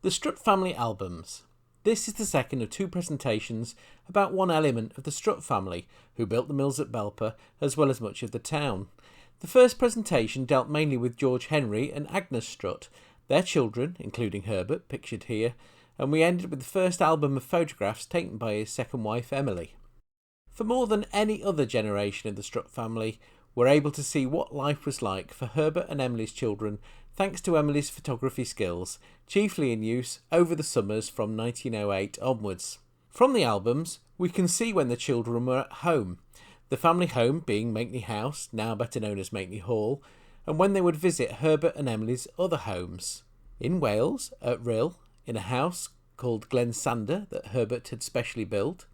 The Strutt Family Albums. This is the second of two presentations about one element of the Strutt family, who built the mills at Belper as well as much of the town. The first presentation dealt mainly with George Henry and Agnes Strutt, their children, including Herbert, pictured here, and we ended with the first album of photographs taken by his second wife Emily. For more than any other generation of the Strutt family, we're able to see what life was like for Herbert and Emily's children thanks to Emily's photography skills, chiefly in use over the summers from 1908 onwards. From the albums, we can see when the children were at home, the family home being Makeney House, now better known as Makeney Hall, and when they would visit Herbert and Emily's other homes. In Wales, at Rhyl, in a house called Glen Sander that Herbert had specially built,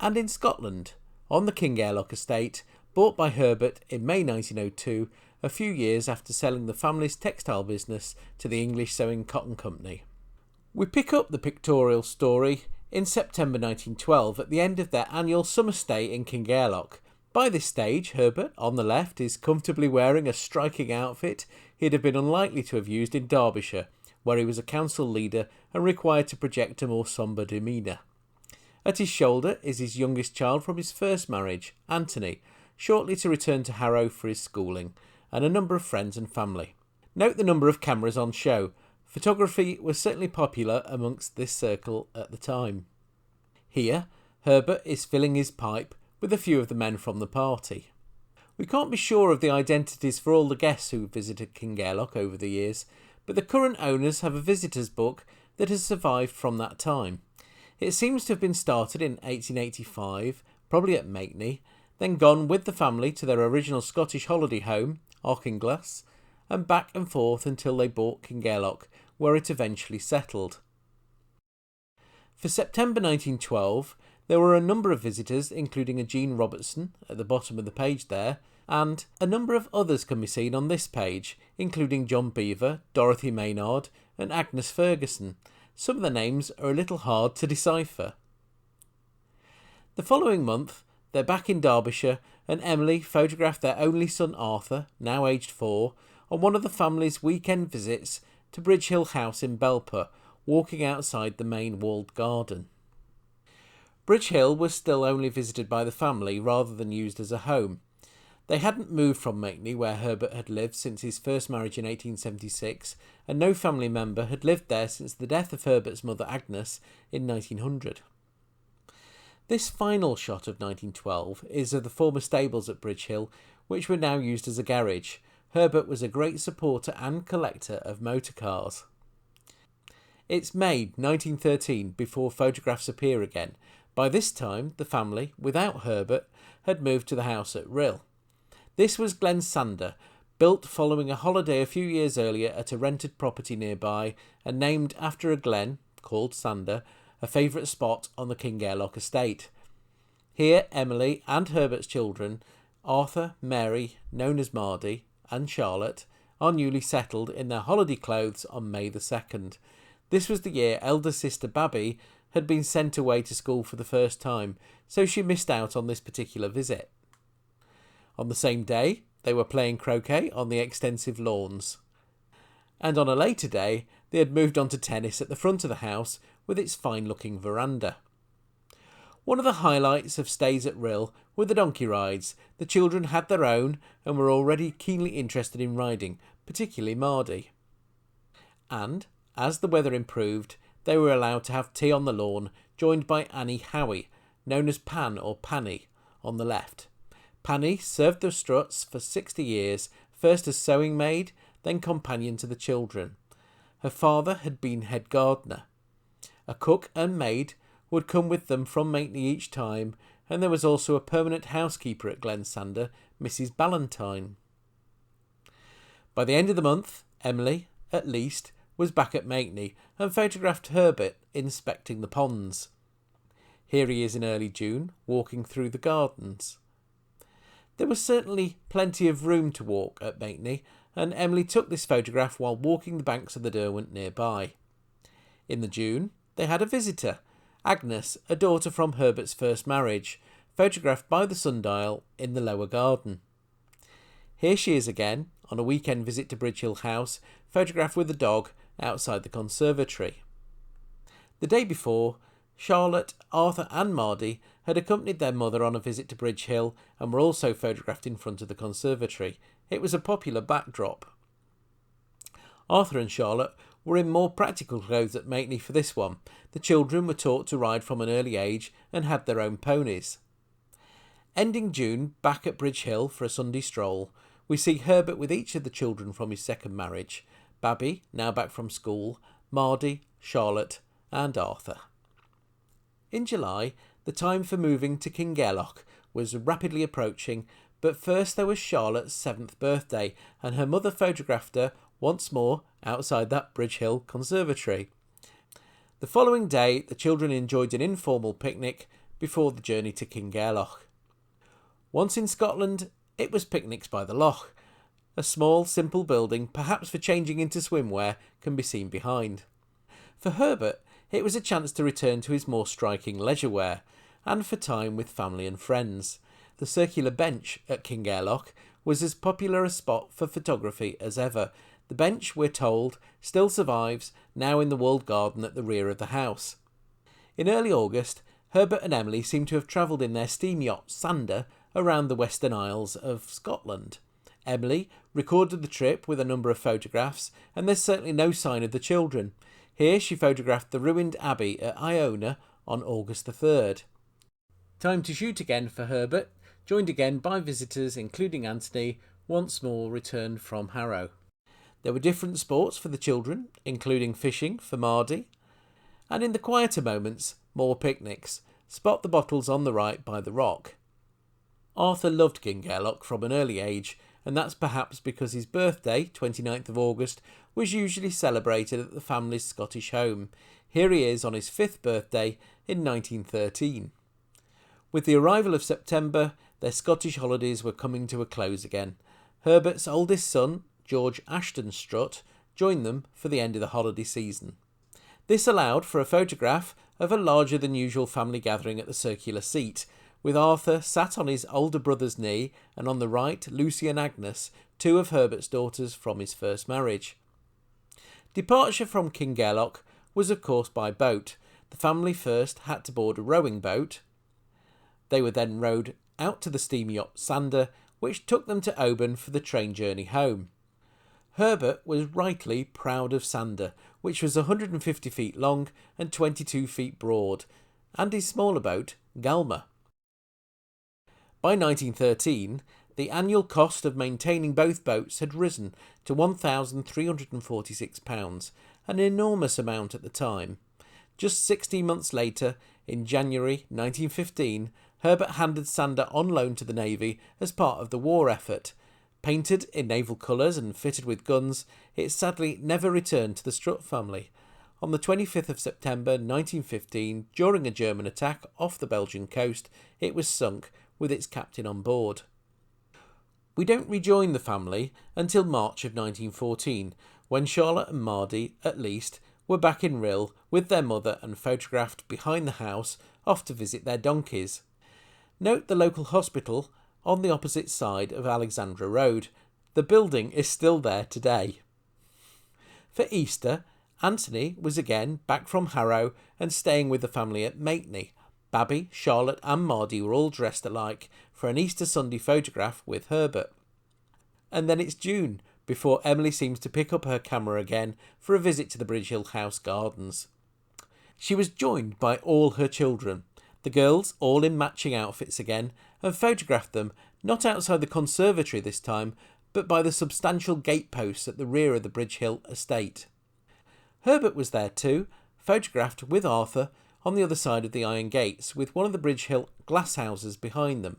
and in Scotland, on the King Airlock estate, bought by Herbert in May 1902, a few years after selling the family's textile business to the English Sewing Cotton Company. We pick up the pictorial story in September 1912 at the end of their annual summer stay in King Airlock. By this stage, Herbert, on the left, is comfortably wearing a striking outfit he'd have been unlikely to have used in Derbyshire, where he was a council leader and required to project a more sombre demeanour. At his shoulder is his youngest child from his first marriage, Anthony, shortly to return to Harrow for his schooling, and a number of friends and family. Note the number of cameras on show. Photography was certainly popular amongst this circle at the time. Here, Herbert is filling his pipe with a few of the men from the party. We can't be sure of the identities for all the guests who visited King Airlock over the years, but the current owners have a visitors book that has survived from that time. It seems to have been started in 1885, probably at Makeney, then gone with the family to their original Scottish holiday home, Auchinglas, and back and forth until they bought King Airlock, where it eventually settled. For September 1912, there were a number of visitors, including a Jean Robertson at the bottom of the page there, and a number of others can be seen on this page, including John Beaver, Dorothy Maynard, and Agnes Ferguson. Some of the names are a little hard to decipher. The following month, they're back in Derbyshire, and Emily photographed their only son Arthur, now aged 4, on one of the family's weekend visits to Bridge Hill House in Belper, walking outside the main walled garden. Bridge Hill was still only visited by the family rather than used as a home. They hadn't moved from Makeney, where Herbert had lived since his first marriage in 1876, and no family member had lived there since the death of Herbert's mother Agnes in 1900. This final shot of 1912 is of the former stables at Bridge Hill, which were now used as a garage. Herbert was a great supporter and collector of motor cars. It's May 1913 before photographs appear again. By this time, the family, without Herbert, had moved to the house at Rhyl. This was Glen Sander, built following a holiday a few years earlier at a rented property nearby and named after a glen, called Sander, a favourite spot on the King Airlock estate. Here Emily and Herbert's children, Arthur, Mary, known as Mardy, and Charlotte, are newly settled in their holiday clothes on May the 2nd. This was the year elder sister Babby had been sent away to school for the first time, so she missed out on this particular visit. On the same day, they were playing croquet on the extensive lawns. And on a later day, they had moved on to tennis at the front of the house with its fine-looking veranda. One of the highlights of stays at Rhyl were the donkey rides. The children had their own and were already keenly interested in riding, particularly Mardy. And, as the weather improved, they were allowed to have tea on the lawn, joined by Annie Howie, known as Pan or Panny, on the left. Panny served the Strutts for 60 years, first as sewing maid, then companion to the children. Her father had been head gardener. A cook and maid would come with them from Makeney each time, and there was also a permanent housekeeper at Glen Sander, Mrs. Ballantyne. By the end of the month, Emily, at least, was back at Makeney and photographed Herbert inspecting the ponds. Here he is in early June, walking through the gardens. There was certainly plenty of room to walk at Makeney, and Emily took this photograph while walking the banks of the Derwent nearby. In the June, they had a visitor, Agnes, a daughter from Herbert's first marriage, photographed by the sundial in the lower garden. Here she is again, on a weekend visit to Bridge Hill House, photographed with a dog outside the conservatory. The day before, Charlotte, Arthur and Mardy had accompanied their mother on a visit to Bridge Hill and were also photographed in front of the conservatory. It was a popular backdrop. Arthur and Charlotte were in more practical clothes at Makeney for this one. The children were taught to ride from an early age and had their own ponies. Ending June, back at Bridge Hill for a Sunday stroll, we see Herbert with each of the children from his second marriage: Babby, now back from school, Mardy, Charlotte and Arthur. In July, the time for moving to Kingairloch was rapidly approaching, but first there was Charlotte's 7th birthday, and her mother photographed her once more outside that Bridge Hill conservatory. The following day, the children enjoyed an informal picnic before the journey to Kingairloch. Once in Scotland, it was picnics by the loch. A small, simple building, perhaps for changing into swimwear, can be seen behind. For Herbert, it was a chance to return to his more striking leisure wear, and for time with family and friends. The circular bench at Kingairloch was as popular a spot for photography as ever. The bench, we're told, still survives, now in the walled garden at the rear of the house. In early August, Herbert and Emily seem to have travelled in their steam yacht Sander around the Western Isles of Scotland. Emily recorded the trip with a number of photographs, and there's certainly no sign of the children. Here she photographed the ruined abbey at Iona on August the 3rd. Time to shoot again for Herbert, joined again by visitors including Anthony, once more returned from Harrow. There were different sports for the children, including fishing for Mardy, and in the quieter moments, more picnics. Spot the bottles on the right by the rock. Arthur loved Kingairloch from an early age, and that's perhaps because his birthday, 29th of August, was usually celebrated at the family's Scottish home. Here he is on his 5th birthday in 1913. With the arrival of September, their Scottish holidays were coming to a close again. Herbert's oldest son, George Strutt, joined them for the end of the holiday season. This allowed for a photograph of a larger than usual family gathering at the circular seat, with Arthur sat on his older brother's knee, and on the right Lucy and Agnes, two of Herbert's daughters from his first marriage. Departure from Kingairloch was of course by boat. The family first had to board a rowing boat. They were then rowed out to the steam yacht Sander, which took them to Oban for the train journey home. Herbert was rightly proud of Sander, which was 150 feet long and 22 feet broad, and his smaller boat, Galma. By 1913, the annual cost of maintaining both boats had risen to £1,346, an enormous amount at the time. Just 16 months later, in January 1915, Herbert handed Sander on loan to the Navy as part of the war effort. Painted in naval colours and fitted with guns, it sadly never returned to the Strutt family. On the 25th of September 1915, during a German attack off the Belgian coast, it was sunk with its captain on board. We don't rejoin the family until March of 1914, when Charlotte and Mardy, at least, were back in Rhyl with their mother and photographed behind the house, off to visit their donkeys. Note the local hospital on the opposite side of Alexandra Road. The building is still there today. For Easter, Anthony was again back from Harrow and staying with the family at Makeney. Babby, Charlotte and Mardy were all dressed alike for an Easter Sunday photograph with Herbert. And then it's June before Emily seems to pick up her camera again for a visit to the Bridge Hill House gardens. She was joined by all her children, the girls all in matching outfits again, and photographed them not outside the conservatory this time, but by the substantial gateposts at the rear of the Bridge Hill estate. Herbert was there too, photographed with Arthur on the other side of the iron gates, with one of the Bridge Hill glasshouses behind them.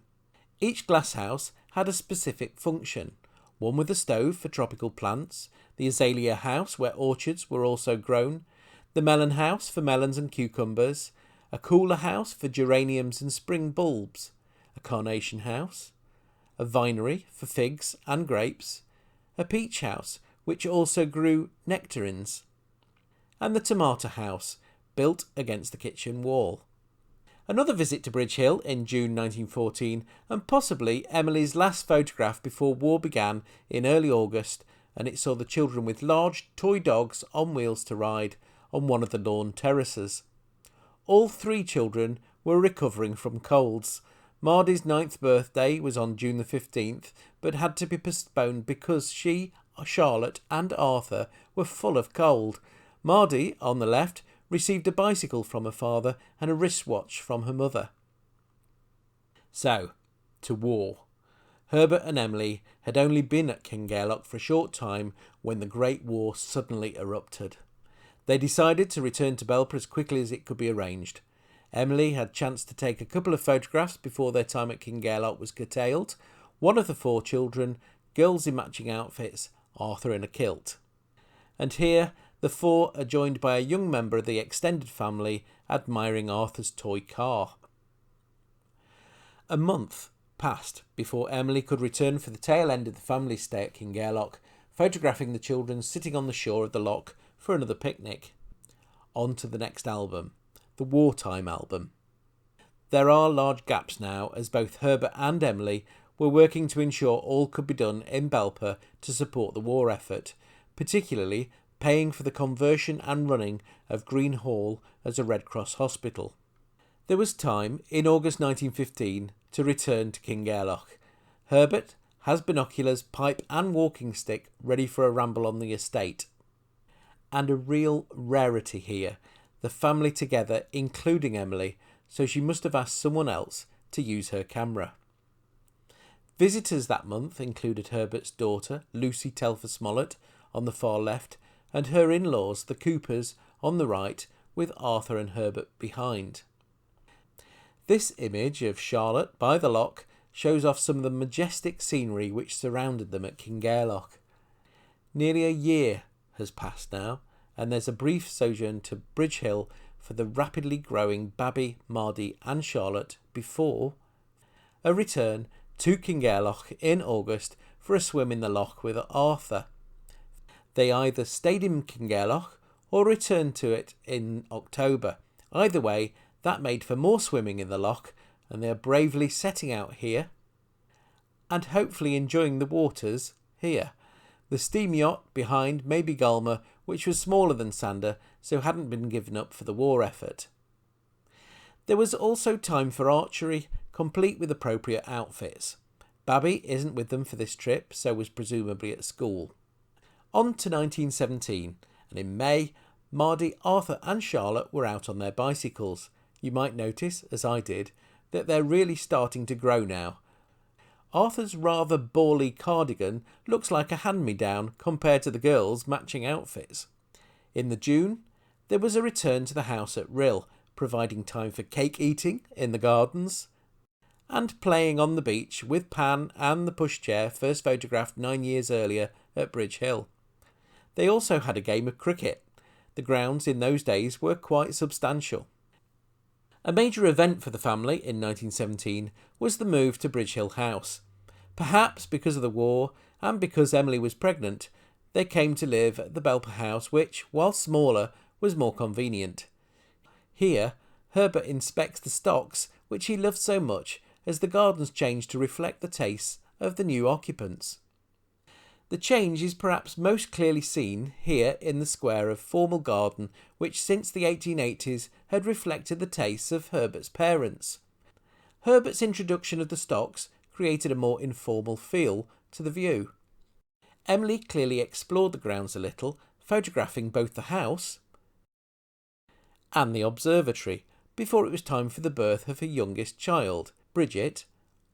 Each glasshouse had a specific function: one with a stove for tropical plants, the azalea house where orchards were also grown, the melon house for melons and cucumbers, a cooler house for geraniums and spring bulbs, a carnation house, a vinery for figs and grapes, a peach house which also grew nectarines, and the tomato house built against the kitchen wall. Another visit to Bridge Hill in June 1914, and possibly Emily's last photograph before war began in early August, and it saw the children with large toy dogs on wheels to ride on one of the lawn terraces. All 3 children were recovering from colds. Mardy's 9th birthday was on June the 15th, but had to be postponed because she, Charlotte and Arthur were full of cold. Mardy, on the left, received a bicycle from her father and a wristwatch from her mother. So, to war. Herbert and Emily had only been at Kingairloch for a short time when the Great War suddenly erupted. They decided to return to Belper as quickly as it could be arranged. Emily had chanced to take a couple of photographs before their time at Kingairloch was curtailed. One of the 4 children, girls in matching outfits, Arthur in a kilt. And here the 4 are joined by a young member of the extended family admiring Arthur's toy car. A month passed before Emily could return for the tail end of the family stay at Kingairloch, photographing the children sitting on the shore of the loch for another picnic. On to the next album, the Wartime album. There are large gaps now, as both Herbert and Emily were working to ensure all could be done in Belper to support the war effort, particularly paying for the conversion and running of Green Hall as a Red Cross hospital. There was time, in August 1915, to return to Kingairloch. Herbert has binoculars, pipe and walking stick ready for a ramble on the estate. And a real rarity here, the family together, including Emily, so she must have asked someone else to use her camera. Visitors that month included Herbert's daughter, Lucy Telfer Smollett, on the far left, and her in-laws, the Coopers, on the right, with Arthur and Herbert behind. This image of Charlotte by the loch shows off some of the majestic scenery which surrounded them at Kingairloch. Nearly a year has passed now, and there's a brief sojourn to Bridge Hill for the rapidly growing Babby, Mardy and Charlotte before a return to Kingairloch in August for a swim in the loch with Arthur. They either stayed in Kingairloch or returned to it in October. Either way, that made for more swimming in the loch, and they are bravely setting out here and hopefully enjoying the waters here. The steam yacht behind may be Galmer, which was smaller than Sander, so hadn't been given up for the war effort. There was also time for archery, complete with appropriate outfits. Babby isn't with them for this trip, so was presumably at school. On to 1917, and in May, Mardy, Arthur and Charlotte were out on their bicycles. You might notice, as I did, that they're really starting to grow now. Arthur's rather bally cardigan looks like a hand-me-down compared to the girls' matching outfits. In the June, there was a return to the house at Rill, providing time for cake eating in the gardens and playing on the beach with Pan and the pushchair first photographed 9 years earlier at Bridge Hill. They also had a game of cricket. The grounds in those days were quite substantial. A major event for the family in 1917 was the move to Bridge Hill House. Perhaps because of the war and because Emily was pregnant, they came to live at the Belper house, which, while smaller, was more convenient. Here, Herbert inspects the stocks, which he loved so much, as the gardens changed to reflect the tastes of the new occupants. The change is perhaps most clearly seen here in the square of formal garden, which since the 1880s had reflected the tastes of Herbert's parents. Herbert's introduction of the stocks created a more informal feel to the view. Emily clearly explored the grounds a little, photographing both the house and the observatory, before it was time for the birth of her youngest child, Bridget,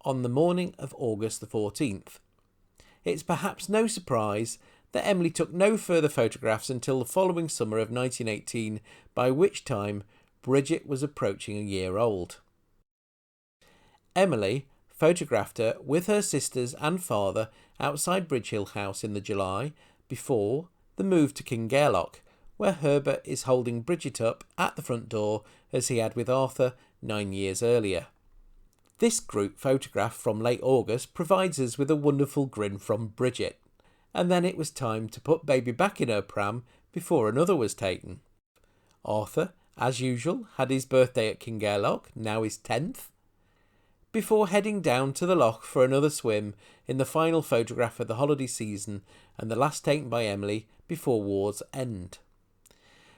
on the morning of August the 14th. It's perhaps no surprise that Emily took no further photographs until the following summer of 1918, by which time Bridget was approaching a year old. Emily photographed her with her sisters and father outside Bridge Hill House in the July before the move to Kingairloch, where Herbert is holding Bridget up at the front door as he had with Arthur 9 years earlier. This group photograph from late August provides us with a wonderful grin from Bridget, and then it was time to put baby back in her pram before another was taken. Arthur, as usual, had his birthday at Kingairloch, now his 10th. before heading down to the loch for another swim in the final photograph of the holiday season and the last taken by Emily before war's end.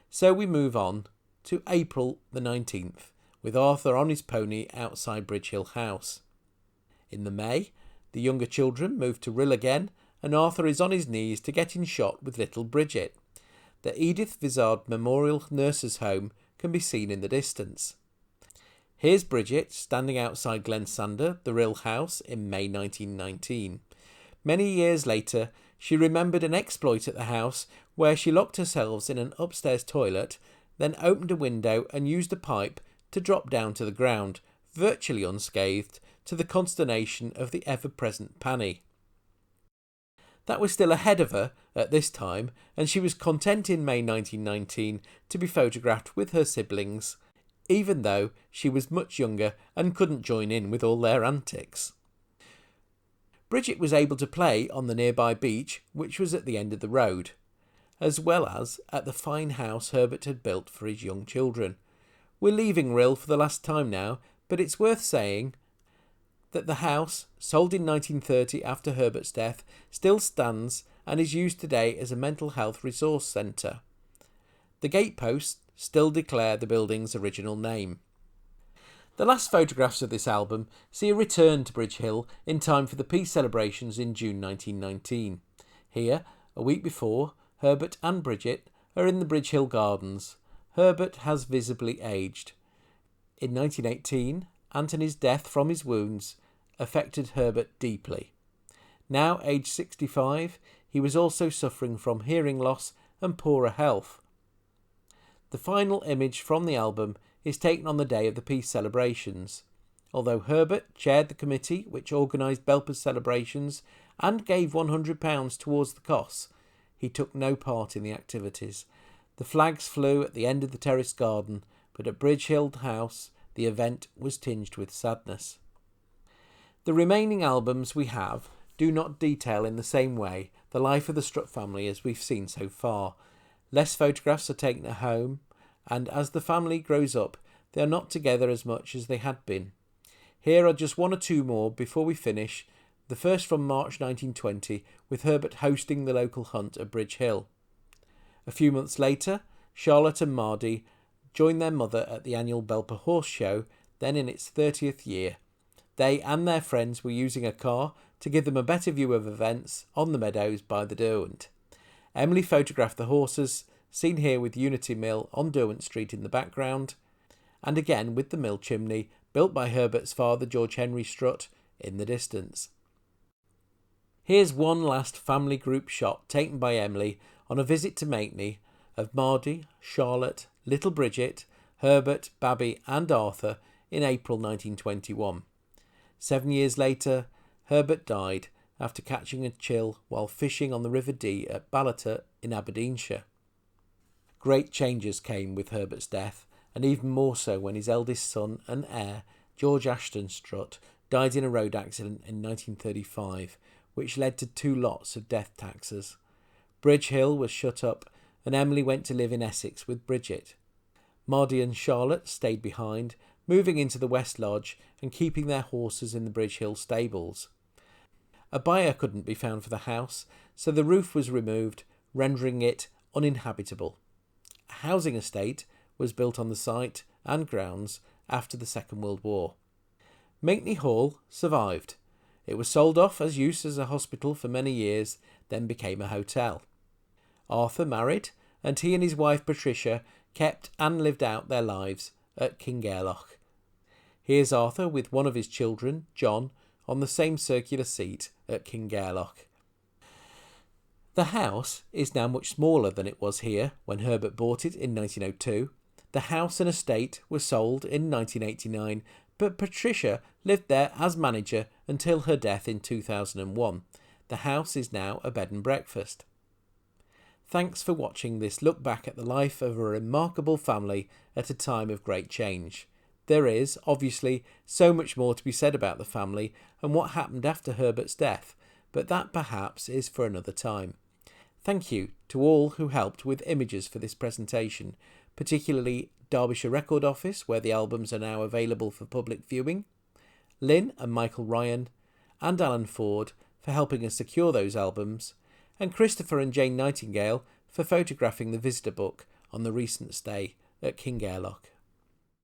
So we move on to April the 19th, with Arthur on his pony outside Bridge Hill House. In the May, the younger children move to Rill again, and Arthur is on his knees to get in shot with little Bridget. The Edith Vizard Memorial Nurses' Home can be seen in the distance. Here's Bridget standing outside Glensander, the Rill house, in May 1919. Many years later, she remembered an exploit at the house where she locked herself in an upstairs toilet, then opened a window and used a pipe to drop down to the ground, virtually unscathed, to the consternation of the ever-present Panny. That was still ahead of her at this time, and she was content in May 1919 to be photographed with her siblings, even though she was much younger and couldn't join in with all their antics. Bridget was able to play on the nearby beach, which was at the end of the road, as well as at the fine house Herbert had built for his young children. We're leaving Rill for the last time now, but it's worth saying that the house, sold in 1930 after Herbert's death, still stands and is used today as a mental health resource centre. The gateposts still declare the building's original name. The last photographs of this album see a return to Bridge Hill in time for the peace celebrations in June 1919. Here, a week before, Herbert and Bridget are in the Bridge Hill Gardens. Herbert has visibly aged. In 1918, Anthony's death from his wounds affected Herbert deeply. Now aged 65, he was also suffering from hearing loss and poorer health. The final image from the album is taken on the day of the peace celebrations. Although Herbert chaired the committee which organised Belper's celebrations and gave £100 towards the costs, he took no part in the activities. The flags flew at the end of the terrace garden, but at Bridge Hill House the event was tinged with sadness. The remaining albums we have do not detail in the same way the life of the Strutt family as we've seen so far. Less photographs are taken at home, and as the family grows up, they are not together as much as they had been. Here are just one or two more before we finish, the first from March 1920, with Herbert hosting the local hunt at Bridge Hill. A few months later, Charlotte and Mardy joined their mother at the annual Belper Horse Show, then in its 30th year. They and their friends were using a car to give them a better view of events on the meadows by the Derwent. Emily photographed the horses, seen here with Unity Mill on Derwent Street in the background, and again with the mill chimney, built by Herbert's father George Henry Strutt, in the distance. Here's one last family group shot taken by Emily on a visit to Makeney of Mardy, Charlotte, little Bridget, Herbert, Babby and Arthur in April 1921. 7 years later, Herbert died after catching a chill while fishing on the River Dee at Ballater in Aberdeenshire. Great changes came with Herbert's death, and even more so when his eldest son and heir, George Ashton Strutt, died in a road accident in 1935, which led to 2 lots of death taxes. Bridge Hill was shut up, and Emily went to live in Essex with Bridget. Mardy and Charlotte stayed behind, moving into the West Lodge and keeping their horses in the Bridge Hill stables. A buyer couldn't be found for the house, so the roof was removed, rendering it uninhabitable. A housing estate was built on the site and grounds after the Second World War. Makeney Hall survived. It was sold off as use as a hospital for many years, then became a hotel. Arthur married, and he and his wife Patricia kept and lived out their lives at Kingairloch. Here's Arthur with one of his children, John, on the same circular seat at Kingairloch. The house is now much smaller than it was here when Herbert bought it in 1902. The house and estate were sold in 1989, but Patricia lived there as manager until her death in 2001. The house is now a bed and breakfast. Thanks for watching this look back at the life of a remarkable family at a time of great change. There is, obviously, so much more to be said about the family and what happened after Herbert's death, but that perhaps is for another time. Thank you to all who helped with images for this presentation, particularly Derbyshire Record Office, where the albums are now available for public viewing, Lynn and Michael Ryan, and Alan Ford for helping us secure those albums, and Christopher and Jane Nightingale for photographing the visitor book on the recent stay at King Airlock.